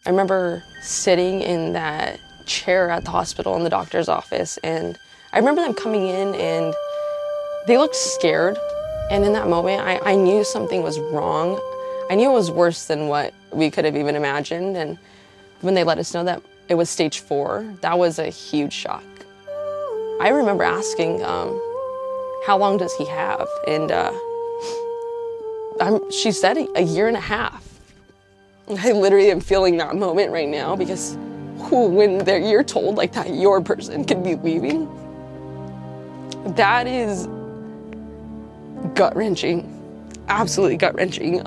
I remember sitting in that chair at the hospital in the doctor's office, and I remember them coming in and they looked scared. And in that moment, I knew something was wrong. I knew it was worse than what we could have even imagined. And when they let us know that it was stage 4, that was a huge shock. I remember asking, how long does he have? And she said a year and a half. I literally am feeling that moment right now because when you're told like that your person could be leaving, that is gut-wrenching, absolutely gut-wrenching.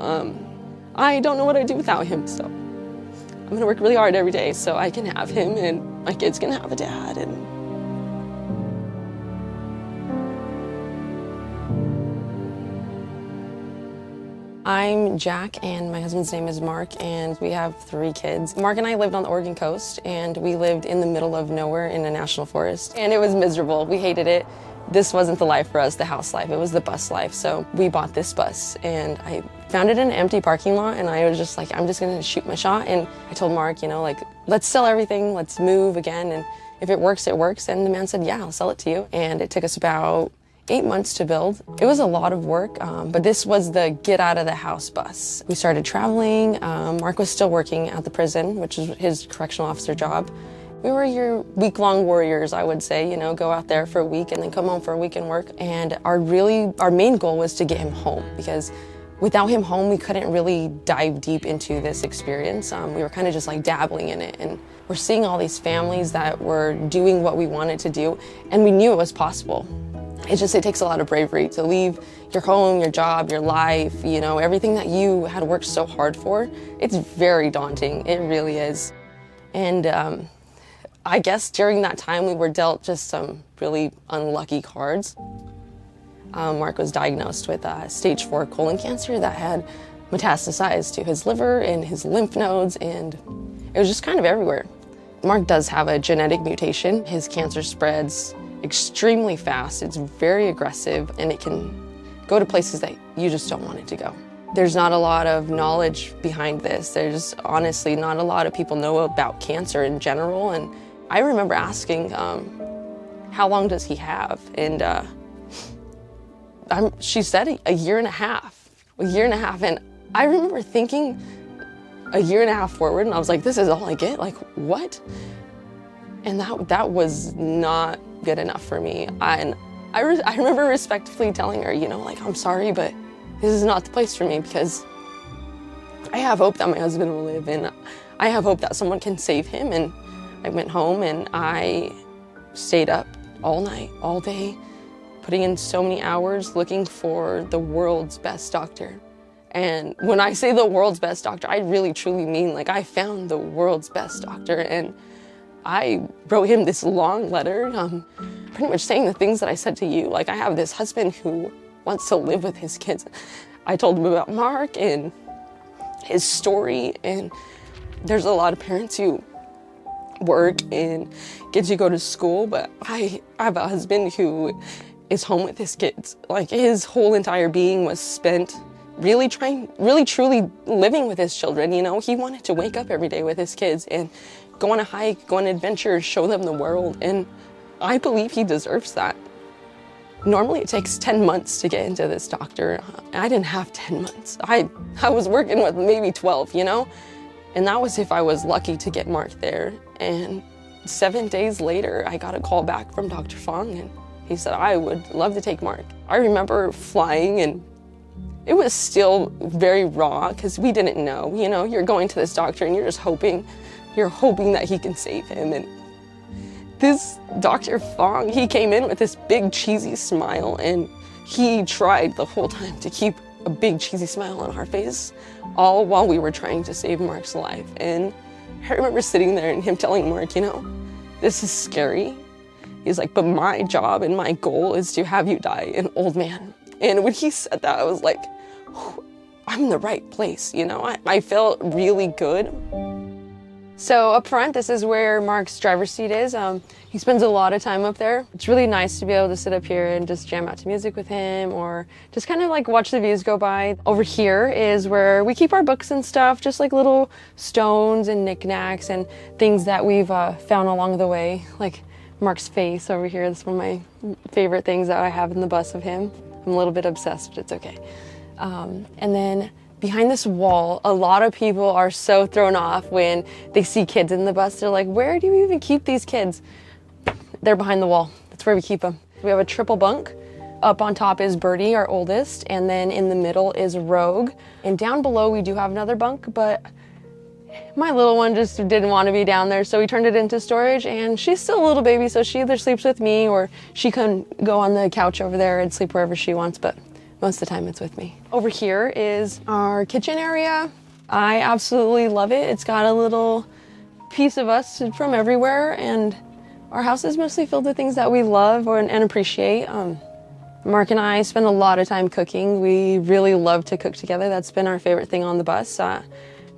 I don't know what I'd do without him, so I'm gonna work really hard every day so I can have him and my kids can have a dad. And I'm Jack, and my husband's name is Mark, and we have 3 kids. Mark and I lived on the Oregon coast, and we lived in the middle of nowhere in a national forest, and it was miserable. We hated it. This wasn't the life for us, the house life. It was the bus life, so we bought this bus, and I found it in an empty parking lot, and I was just like, I'm just gonna shoot my shot, and I told Mark, you know, like, let's sell everything, let's move again, and if it works, it works, and the man said, yeah, I'll sell it to you, and it took us about 8 months to build. It was a lot of work, but this was the get out of the house bus. We started traveling. Mark was still working at the prison, which is his correctional officer job. We were your week-long warriors, I would say, you know, go out there for a week and then come home for a week and work. And our main goal was to get him home, because without him home, we couldn't really dive deep into this experience. We were kind of just like dabbling in it, and we're seeing all these families that were doing what we wanted to do, and we knew it was possible. It takes a lot of bravery to leave your home, your job, your life, you know, everything that you had worked so hard for. It's very daunting, it really is. And I guess during that time we were dealt just some really unlucky cards. Mark was diagnosed with stage 4 colon cancer that had metastasized to his liver and his lymph nodes, and it was just kind of everywhere. Mark does have a genetic mutation. His cancer spreads extremely fast, it's very aggressive, and it can go to places that you just don't want it to go. There's not a lot of knowledge behind this. There's honestly not a lot of people know about cancer in general, and I remember asking, how long does he have? And she said a year and a half, and I remember thinking a year and a half forward, and I was like, this is all I get? Like, what? And that was not good enough for me. And I remember respectfully telling her, you know, like, I'm sorry, but this is not the place for me, because I have hope that my husband will live, and I have hope that someone can save him. And I went home and I stayed up all night, all day, putting in so many hours looking for the world's best doctor. And when I say the world's best doctor, I really truly mean, like, I found the world's best doctor, and I wrote him this long letter, pretty much saying the things that I said to you. Like, I have this husband who wants to live with his kids. I told him about Mark and his story, and there's a lot of parents who work and get to go to school, but I have a husband who is home with his kids. Like, his whole entire being was spent really truly living with his children, you know? He wanted to wake up every day with his kids and go on a hike, go on an adventure, show them the world, and I believe he deserves that. Normally it takes 10 months to get into this doctor. I didn't have 10 months. I was working with maybe 12, you know? And that was if I was lucky to get Mark there. And 7 days later, I got a call back from Dr. Fong, and he said, I would love to take Mark. I remember flying, and it was still very raw because we didn't know. You know, you're going to this doctor and you're just hoping that he can save him. And this Dr. Fong, he came in with this big cheesy smile, and he tried the whole time to keep a big cheesy smile on our face, all while we were trying to save Mark's life. And I remember sitting there and him telling Mark, you know, this is scary. He's like, but my job and my goal is to have you die an old man. And when he said that, I was like, I'm in the right place, you know? I felt really good. So up front, this is where Mark's driver's seat is. He spends a lot of time up there. It's really nice to be able to sit up here and just jam out to music with him, or just kind of like watch the views go by. Over here is where we keep our books and stuff, just like little stones and knickknacks and things that we've found along the way, like Mark's face over here. That's one of my favorite things that I have in the bus of him. I'm a little bit obsessed, but it's okay. And then behind this wall, a lot of people are so thrown off when they see kids in the bus. They're like, where do you even keep these kids? They're behind the wall. That's where we keep them. We have a triple bunk. Up on top is Birdie, our oldest, and then in the middle is Rogue. And down below we do have another bunk, but my little one just didn't want to be down there, so we turned it into storage, and she's still a little baby, so she either sleeps with me or she can go on the couch over there and sleep wherever she wants, but most of the time it's with me. Over here is our kitchen area. I absolutely love it. It's got a little piece of us from everywhere, and our house is mostly filled with things that we love and appreciate. Mark and I spend a lot of time cooking. We really love to cook together. That's been our favorite thing on the bus.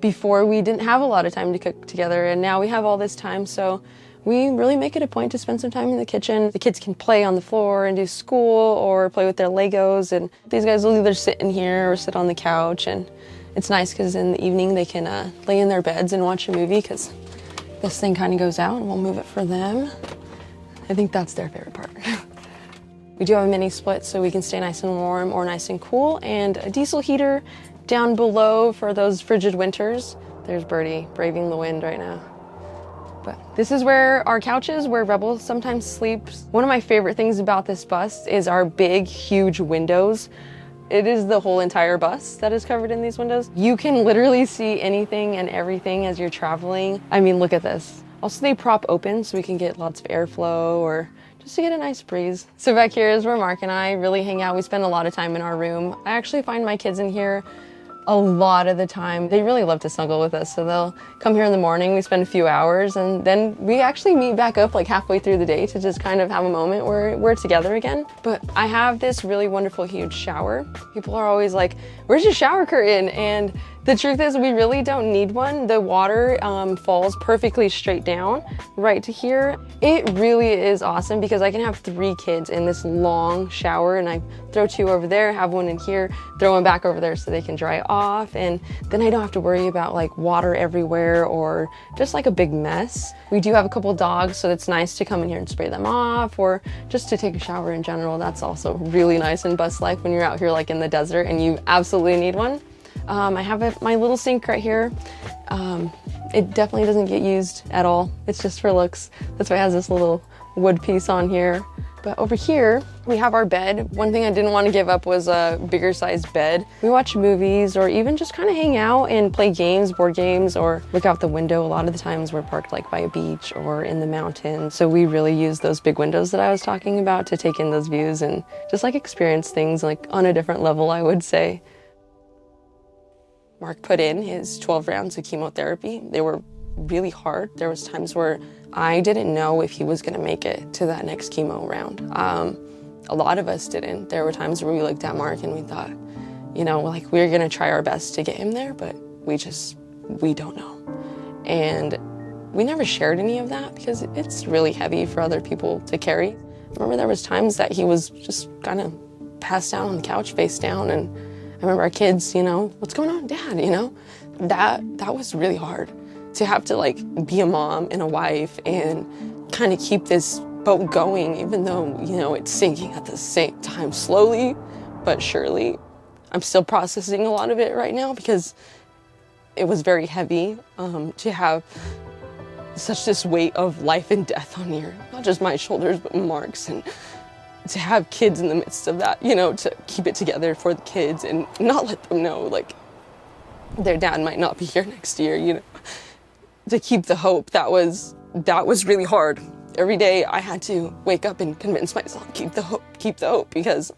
Before, we didn't have a lot of time to cook together, and now we have all this time, so we really make it a point to spend some time in the kitchen. The kids can play on the floor and do school or play with their Legos, and these guys will either sit in here or sit on the couch, and it's nice because in the evening they can lay in their beds and watch a movie, because this thing kind of goes out, and we'll move it for them. I think that's their favorite part. We do have a mini split so we can stay nice and warm or nice and cool, and a diesel heater down below for those frigid winters. There's Birdie braving the wind right now. But this is where our couch is, where Rebel sometimes sleeps. One of my favorite things about this bus is our big, huge windows. It is the whole entire bus that is covered in these windows. You can literally see anything and everything as you're traveling. I mean, look at this. Also, they prop open so we can get lots of airflow or just to get a nice breeze. So back here is where Mark and I really hang out. We spend a lot of time in our room. I actually find my kids in here a lot of the time. They really love to snuggle with us, so they'll come here in the morning, we spend a few hours, and then we actually meet back up like halfway through the day to just kind of have a moment where we're together again. But I have this really wonderful huge shower. People are always like, where's your shower curtain? And the truth is we really don't need one. The water falls perfectly straight down right to here. It really is awesome because I can have 3 kids in this long shower, and I throw 2 over there, have one in here, throw them back over there so they can dry off, and then I don't have to worry about like water everywhere or just like a big mess. We do have a couple dogs, so it's nice to come in here and spray them off, or just to take a shower in general. That's also really nice in bus life when you're out here like in the desert and you absolutely need one. I have my little sink right here. It definitely doesn't get used at all. It's just for looks. That's why it has this little wood piece on here. But over here, we have our bed. One thing I didn't want to give up was a bigger sized bed. We watch movies or even just kind of hang out and play games, board games, or look out the window. A lot of the times we're parked like by a beach or in the mountains. So we really use those big windows that I was talking about to take in those views and just like experience things like on a different level, I would say. Mark put in his 12 rounds of chemotherapy. They were really hard. There was times where I didn't know if he was gonna make it to that next chemo round. A lot of us didn't. There were times where we looked at Mark and we thought, you know, like we're gonna try our best to get him there, but we don't know. And we never shared any of that because it's really heavy for other people to carry. I remember there was times that he was just kind of passed down on the couch face down, and I remember our kids, you know, what's going on, Dad, you know? That was really hard to have to like be a mom and a wife and kind of keep this boat going, even though, you know, it's sinking at the same time, slowly but surely. I'm still processing a lot of it right now because it was very heavy to have such this weight of life and death on your, not just my shoulders, but Mark's, and to have kids in the midst of that, you know, to keep it together for the kids and not let them know, like, their dad might not be here next year, you know. To keep the hope, that was really hard. Every day I had to wake up and convince myself, keep the hope, because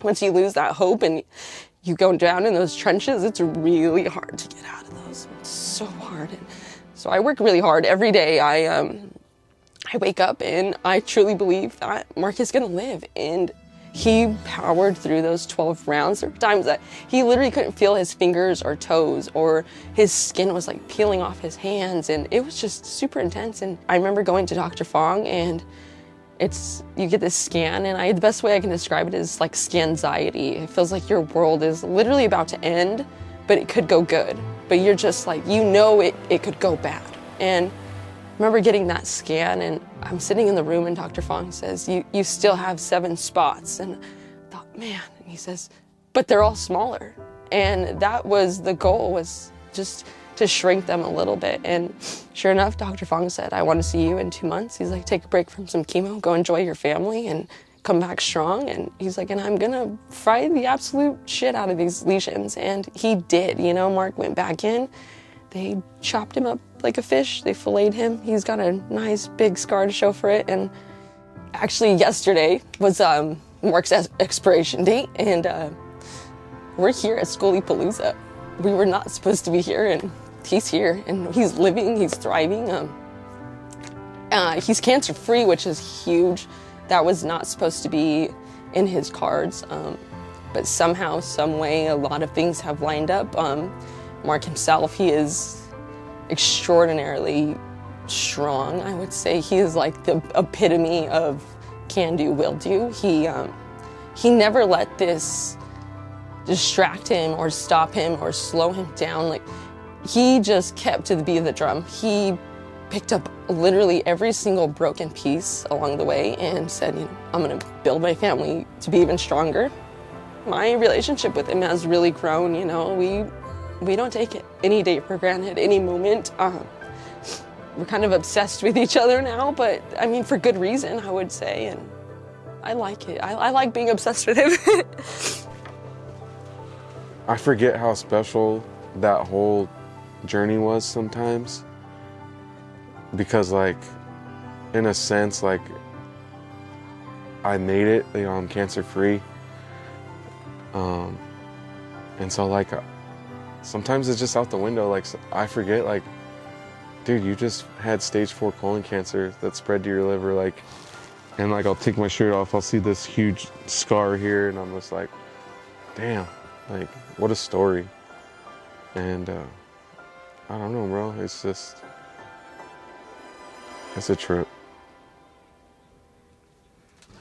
once you lose that hope and you go down in those trenches, it's really hard to get out of those. It's so hard. And so I work really hard every day. I wake up and I truly believe that Mark is gonna live, and he powered through those 12 rounds. There were times that he literally couldn't feel his fingers or toes, or his skin was like peeling off his hands, and it was just super intense. And I remember going to Dr. Fong, and you get this scan, and the best way I can describe it is like scanxiety. It feels like your world is literally about to end, but it could go good. But you're just like, you know it could go bad. And I remember getting that scan, and I'm sitting in the room, and Dr. Fong says, you still have 7 spots. And I thought, man, and he says, but they're all smaller. And that was the goal, was just to shrink them a little bit. And sure enough, Dr. Fong said, I want to see you in 2 months. He's like, take a break from some chemo, go enjoy your family, and come back strong. And he's like, and I'm gonna fry the absolute shit out of these lesions. And he did, you know. Mark went back in, they chopped him up like a fish, they filleted him. He's got a nice big scar to show for it. And actually yesterday was Mark's expiration date, and we're here at Scully-Palooza. We were not supposed to be here, and he's here, and he's living, he's thriving. He's cancer-free, which is huge. That was not supposed to be in his cards, but somehow, some way, a lot of things have lined up. Mark himself, he is extraordinarily strong, I would say. He is like the epitome of can-do, will-do. He never let this distract him or stop him or slow him down. Like, he just kept to the beat of the drum. He picked up literally every single broken piece along the way and said, you know, I'm gonna build my family to be even stronger. My relationship with him has really grown, you know. We don't take it any day for granted, any moment. We're kind of obsessed with each other now, but I mean, for good reason, I would say, and I like it. I like being obsessed with him. I forget how special that whole journey was sometimes, because like, in a sense, like, I made it, you know, I'm cancer free. And so like, sometimes it's just out the window. Like, I forget, like, dude, you just had stage 4 colon cancer that spread to your liver. Like, and like, I'll take my shirt off, I'll see this huge scar here, and I'm just like, damn, like, what a story. And I don't know, bro, it's a trip.